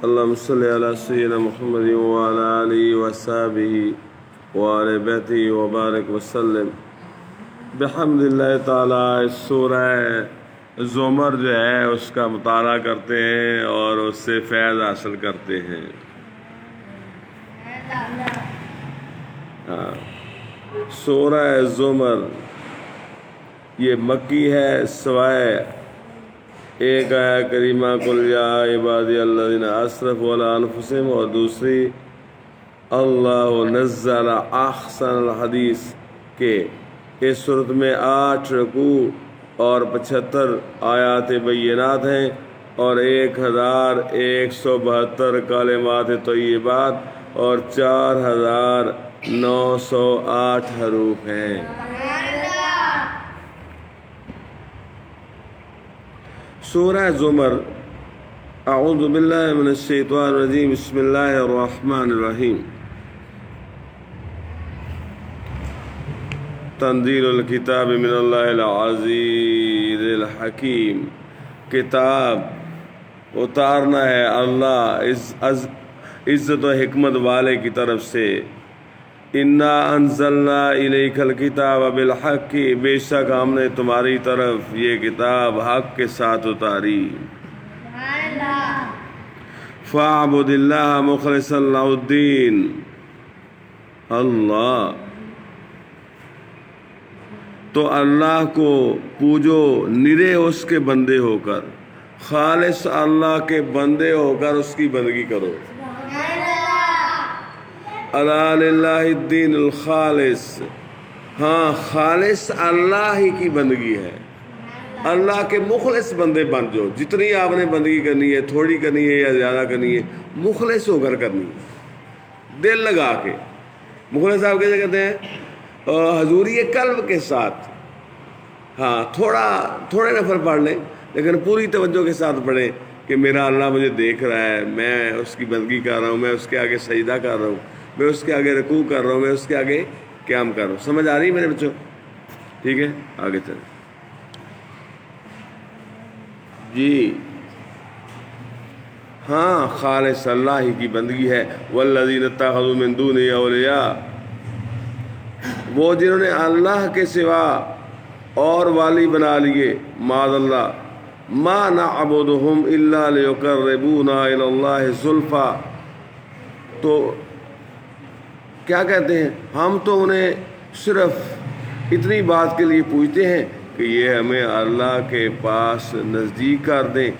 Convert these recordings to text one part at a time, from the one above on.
اللهم صل على سيدنا محمد وعلى آله وصحبه وآل بیتہ وبارک وسلم۔ بحمد اللہ تعالیٰ سورہ زمر جو ہے اس کا مطالعہ کرتے ہیں اور اس سے فیض حاصل کرتے ہیں۔ سورہ زمر یہ مکی ہے، سوائے ایک آیہ کریمہ قل یا عبادی الذین اسرفوا علی انفسہم اور دوسری اللہ نزل احسن الحدیث کے اس صورت میں 8 رکوع اور 75 آیات بینات ہیں اور 1172 کلمات طیبات اور 4908 حروف ہیں۔ سورہ زمر۔ اعوذ باللہ من الشیطان الرجیم، بسم اللہ الرحمن الرحیم۔ تنزیل الکتاب من اللہ العزیز الحکیم، کتاب اتارنا ہے اللہ عزت و حکمت والے کی طرف سے۔ انا انزلنا الیک الکتاب بالحق، بے شک ہم نے تمہاری طرف یہ کتاب حق کے ساتھ اتاری۔ فاعبد اللہ مخلصا لہ الدین، اللہ تو اللہ کو پوجو نرے اس کے بندے ہو کر، خالص اللہ کے بندے ہو کر اس کی بندگی کرو۔ الا للہ الدین الخالص، ہاں خالص اللہ ہی کی بندگی ہے۔ اللہ کے مخلص بندے بن جو، جتنی آپ نے بندگی کرنی ہے، تھوڑی کرنی ہے یا زیادہ کرنی ہے، مخلص ہو کر کرنی ہے، دل لگا کے۔ مخلص صاحب کیسے کہتے ہیں؟ حضوری قلب کے ساتھ۔ ہاں تھوڑے نفل پڑھ لیں لیکن پوری توجہ کے ساتھ پڑھیں کہ میرا اللہ مجھے دیکھ رہا ہے، میں اس کی بندگی کر رہا ہوں، میں اس کے آگے سجدہ کر رہا ہوں، میں اس کے آگے رکوع کر رہا ہوں، میں اس کے آگے قیام کر رہا ہوں۔ سمجھ آ رہی ہے میرے بچوں؟ ٹھیک ہے، آگے چلیں جی۔ ہاں خالص اللہ ہی کی بندگی ہے۔ والذین اتخذوا من دونہ اولیاء، وہ جنہوں نے اللہ کے سوا اور والی بنا لیے، معاذ اللہ، ما نعبدہم الا لیقربونا الی اللہ زلفی، تو کیا کہتے ہیں؟ ہم تو انہیں صرف اتنی بات کے لیے پوچھتے ہیں کہ یہ ہمیں اللہ کے پاس نزدیک کر دیں۔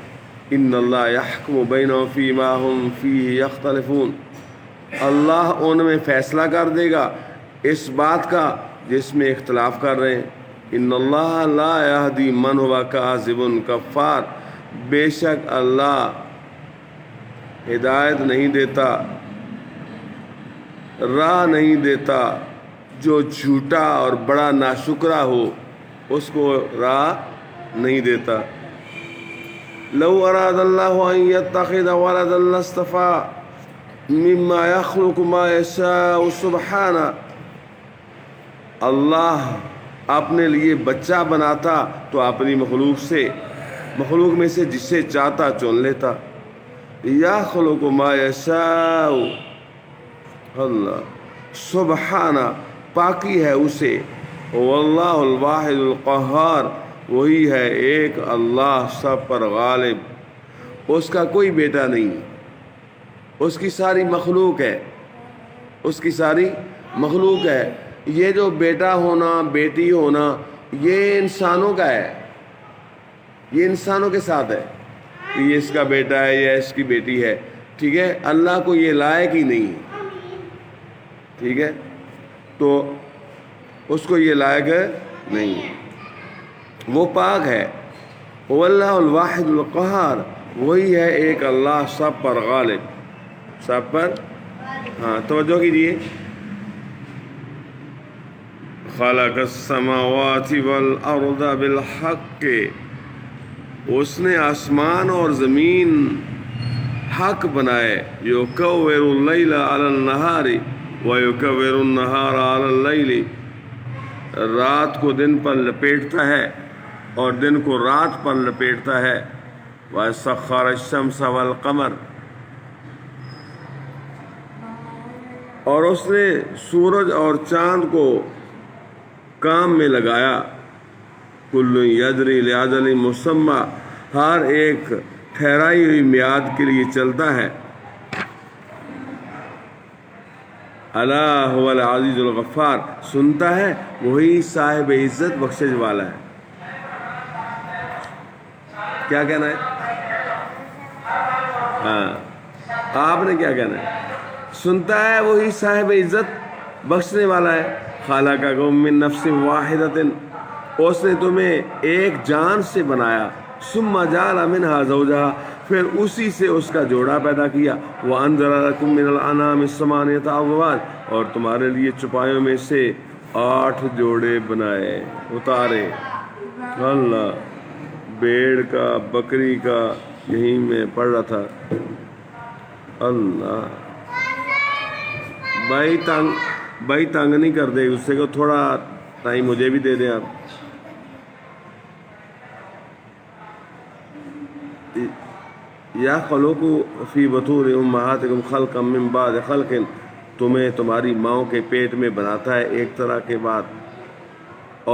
ان اللہ یحکم بینہم فیما ہم فیہ یختلفون، اللہ ان میں فیصلہ کر دے گا اس بات کا جس میں اختلاف کر رہے ہیں۔ ان اللہ لا یہدی من ہوا کاذب کفار، بے شک اللہ ہدایت نہیں دیتا، راہ نہیں دیتا جو جھوٹا اور بڑا ناشکرا ہو، اس کو راہ نہیں دیتا۔ لو اراد اللہ ان یتخذ ولدا لاصطفى مما یخلق ما یشاء سبحانہ، اللہ اپنے لیے بچہ بناتا تو اپنی مخلوق میں سے جسے چاہتا چن لیتا۔ یخلق ما یشاء، اللہ سبحانہ پاکی ہے اسے، واللہ الواحد القہار، وہی ہے ایک اللہ سب پر غالب، اس کا کوئی بیٹا نہیں، اس کی ساری مخلوق ہے، اس کی ساری مخلوق ہے۔ یہ جو بیٹا ہونا بیٹی ہونا یہ انسانوں کا ہے، یہ انسانوں کے ساتھ ہے کہ یہ اس کا بیٹا ہے یا اس کی بیٹی ہے، ٹھیک ہے؟ اللہ کو یہ لائق ہی نہیں ہے، ٹھیک ہے؟ تو اس کو یہ لائق ہے نہیں، وہ پاک ہے۔ واللہ الواحد القہار، وہی ہے ایک اللہ سب پر غالب، سب پر۔ ہاں توجہ کیجیے۔ خلق السماوات والارض بالحق، اس نے آسمان اور زمین حق بنائے۔ یکور اللیل علی النہار ویکور النہار علی اللیل، رات کو دن پر لپیٹتا ہے اور دن کو رات پر لپیٹتا ہے۔ وَسَخَّرَ الشَّمْسَ وَالْقَمَرَ، اور اس نے سورج اور چاند کو کام میں لگایا، کل یجری لاجل مسمى، ہر ایک ٹھہرائی ہوئی میعاد کے لیے چلتا ہے۔ الا هو العزیز الغفار، سنتا ہے وہی صاحب عزت بخشش والا ہے۔ کیا کہنا ہے؟ ہاں، آپ نے کیا کہنا ہے؟ سنتا ہے وہی صاحب عزت بخشنے والا ہے۔ خلقکم من نفس واحدۃ، اس نے تمہیں ایک جان سے بنایا، ثم جعل منها زوجها، پھر اسی سے اس کا جوڑا پیدا کیا، وانزل لکم من الانعام ثمانیۃ ازواج، اور تمہارے لیے چوپایوں میں سے 8 جوڑے بنائے اتارے۔ اللہ، بیڑ کا، بکری کا، یہیں میں پڑھ رہا تھا۔ اللہ، بھائی تنگ نہیں کر دے، اس سے کو تھوڑا ٹائم مجھے بھی دے دیں آپ۔ یا خلق فی بطون امہاتکم خلقا من بعد خلق، تمہیں تمہاری ماؤں کے پیٹ میں بناتا ہے ایک طرح کے بعد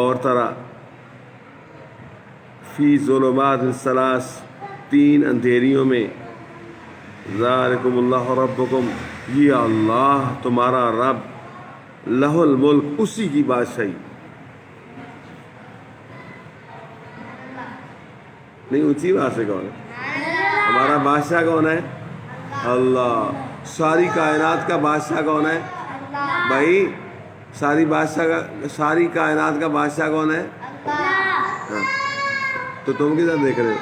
اور طرح۔ فی ظلمات ثلاث، 3 اندھیریوں میں۔ ذالکم اللہ ربکم، یہ اللہ تمہارا رب، لہ الملک، اسی کی بادشاہی۔ نہیں، اونچی بات سے کون ہے؟ ہمارا بادشاہ کون ہے؟ اللہ۔ ساری کائنات کا بادشاہ کون ہے بھائی؟ ساری کائنات کا بادشاہ کون ہے؟ ہاں، تو تم کدھر دیکھ رہے ہو؟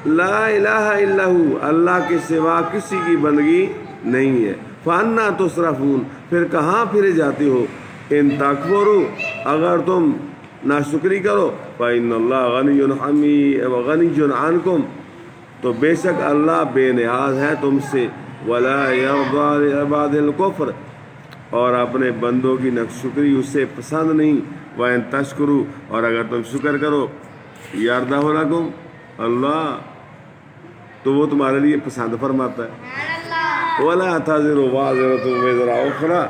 لا الہ الا ہو، اللہ کے سوا کسی کی بندگی نہیں ہے۔ فانا تصرفون، پھر کہاں پھرے جاتے ہو؟ ان تکفروا، اگر تم ناشکری کرو، فإن اللہ غنی عنکم، تو بے شک اللہ بے نیاز ہے تم سے۔ ولا یرضی لعباد الکفر، اور اپنے بندوں کی ناشکری اسے پسند نہیں۔ وإن تشکروا، اور اگر تم شکر کرو، یرضہ لکم، اللہ تو وہ تمہارے لیے پسند فرماتا ہے۔ ولا تزر وازرۃ وزر اخری،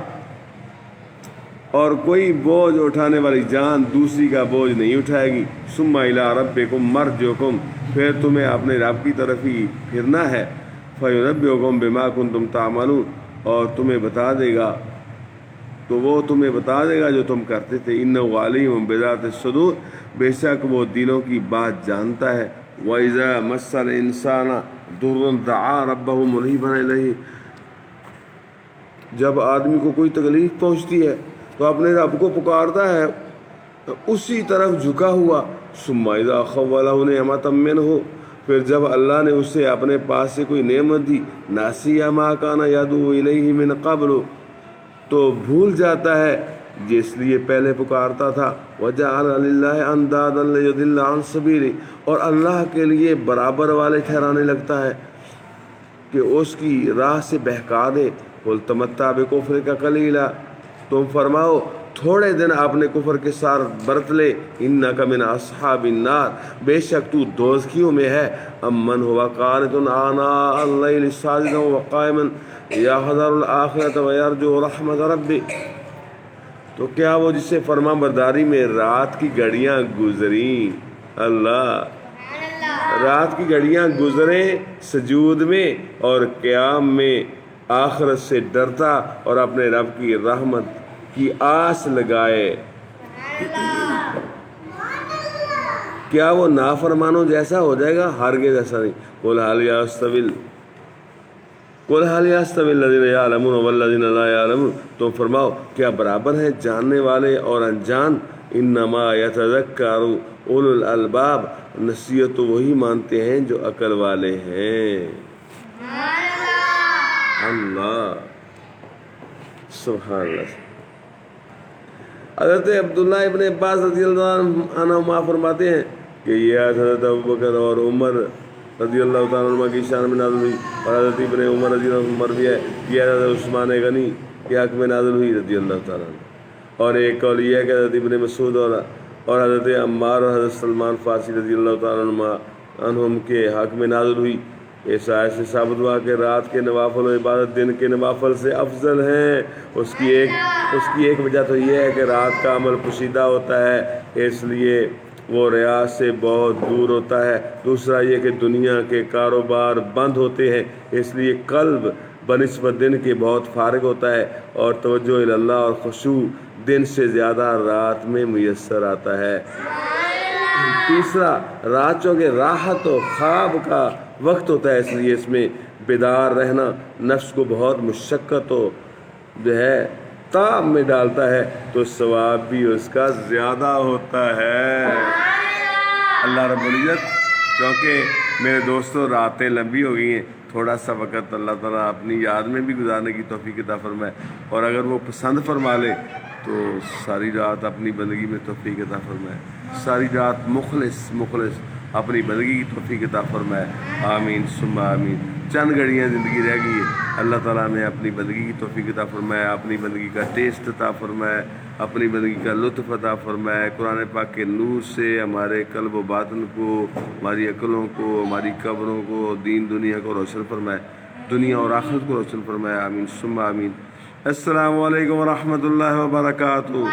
اور کوئی بوجھ اٹھانے والی جان دوسری کا بوجھ نہیں اٹھائے گی۔ ثم الی ربکم مرجعکم، پھر تمہیں اپنے رب کی طرف ہی پھرنا ہے۔ فینبئکم بما کنتم تعملون، اور تمہیں بتا دے گا، تو وہ تمہیں بتا دے گا جو تم کرتے تھے۔ انہ علیم بذات الصدور، بے شک وہ دلوں کی بات جانتا ہے۔ وَإِذَا مَسَّ الْإِنسَانَ ضُرٌّ دَعَا رَبَّهُ مُنِيبًا إِلَيْهِ، جب آدمی کو کوئی تکلیف پہنچتی ہے تو اپنے رب کو پکارتا ہے اسی طرف جھکا ہوا۔ ثُمَّ إِذَا خَوَّلَهُ نِعْمَةً مِّنْهُ، پھر جب اللہ نے اسے اپنے پاس سے کوئی نعمت دی، نَسِیَ مَا كَانَ يَدْعُو إِلَيْهِ مِنْ قَبْلُ، تو بھول جاتا ہے جس لیے پہلے پکارتا تھا۔ وَجَعَلَ لِلَّهِ أَنْدَادًا لِيُضِلَّ عَنْ سَبِيلِهِ، اور اللہ کے لیے برابر والے ٹھہرانے لگتا ہے کہ اس کی راہ سے بہکا دے۔ قُلْ تَمَتَّعْ بِكُفْرِكَ قَلِيلًا، تم فرماؤ تھوڑے دن اپنے کفر کے ساتھ برت لے۔ اِنَّكَ مِنْ أَصْحَابِ النَّارِ، بے شک تو دوزخیوں میں ہے۔ أَمَّنْ هُوَ قَانِتٌ آنَاءَ اللَّيْلِ سَاجِدًا وَقَائِمًا يَحْذَرُ الْآخِرَةَ وَيَرْجُو رَحْمَةَ رَبِّهِ، تو کیا وہ جس سے فرما برداری میں رات کی گھڑیاں گزریں، اللہ رات کی گھڑیاں گزریں سجود میں اور قیام میں، آخرت سے ڈرتا اور اپنے رب کی رحمت کی آس لگائے، کیا وہ نافرمانوں جیسا ہو جائے گا؟ ہرگز ایسا نہیں۔ قُلْ هَلْ يَسْتَوِي الَّذِينَ يَعْلَمُونَ وَالَّذِينَ لَا يَعْلَمُونَ، تم فرماؤ کیا برابر ہیں جاننے والے اور انجان؟ انما يتذکر اولو الالباب، نصیحت تو وہی مانتے ہیں جو عقل والے ہیں۔ اللہ، سبحان اللہ۔ حضرت عبداللہ ابن عباس رضی اللہ عنہما فرماتے ہیں کہ یہ حضرت ابوبکر اور عمر رضی اللہ تعالیٰ عنہ کی شان میں نازل ہوئی، اور حضرت ابن عمر رضی اللہ عنہ بھی ہے، یہ حضرت عثمان غنی کے حق میں نازل ہوئی رضی اللہ تعالیٰ عنہ، اور ایک قول یہ ہے کہ حضرت ابن مسعود اور حضرت عمار اور حضرت سلمان فارسی رضی اللہ تعالیٰ عنہم کے حق میں نازل ہوئی۔ اس آیت سے ثابت ہوا کہ رات کے نوافل و عبادت دن کے نوافل سے افضل ہیں۔ اس کی ایک وجہ تو یہ ہے کہ رات کا عمل پوشیدہ ہوتا ہے، اس لیے وہ ریا سے بہت دور ہوتا ہے۔ دوسرا یہ کہ دنیا کے کاروبار بند ہوتے ہیں، اس لیے قلب بنسبت دن کے بہت فارغ ہوتا ہے، اور توجہ الی اللہ اور خشوع دن سے زیادہ رات میں میسر آتا ہے۔ تیسرا، رات چونکہ راحت و خواب کا وقت ہوتا ہے، اس لیے اس میں بیدار رہنا نفس کو بہت مشقت و تعب میں ڈالتا ہے، تو ثواب بھی اس کا زیادہ ہوتا ہے۔ اللہ رب العزت، کیونکہ میرے دوستوں راتیں لمبی ہو گئی ہیں، تھوڑا سا وقت اللہ تعالیٰ اپنی یاد میں بھی گزارنے کی توفیق عطا فرمائے، اور اگر وہ پسند فرما لے تو ساری رات اپنی بندگی میں توفیق عطا فرمائے، ساری رات مخلص اپنی بندگی کی توفیق عطا فرمائے۔ آمین ثم آمین۔ چند گھڑیاں زندگی رہ گئی ہے، اللہ تعالیٰ نے اپنی بندگی کی توفیق عطا فرمائے، اپنی بندگی کا ٹیسٹ عطا فرمائے، اپنی بندگی کا لطف عطا فرمائے۔ قرآن پاک کے نور سے ہمارے قلب و باطن کو، ہماری عقلوں کو، ہماری قبروں کو، دین دنیا کو روشن فرمائے، دنیا اور آخرت کو روشن فرمائے۔ آمین ثم آمین۔ السلام علیکم ورحمۃ اللہ وبرکاتہ۔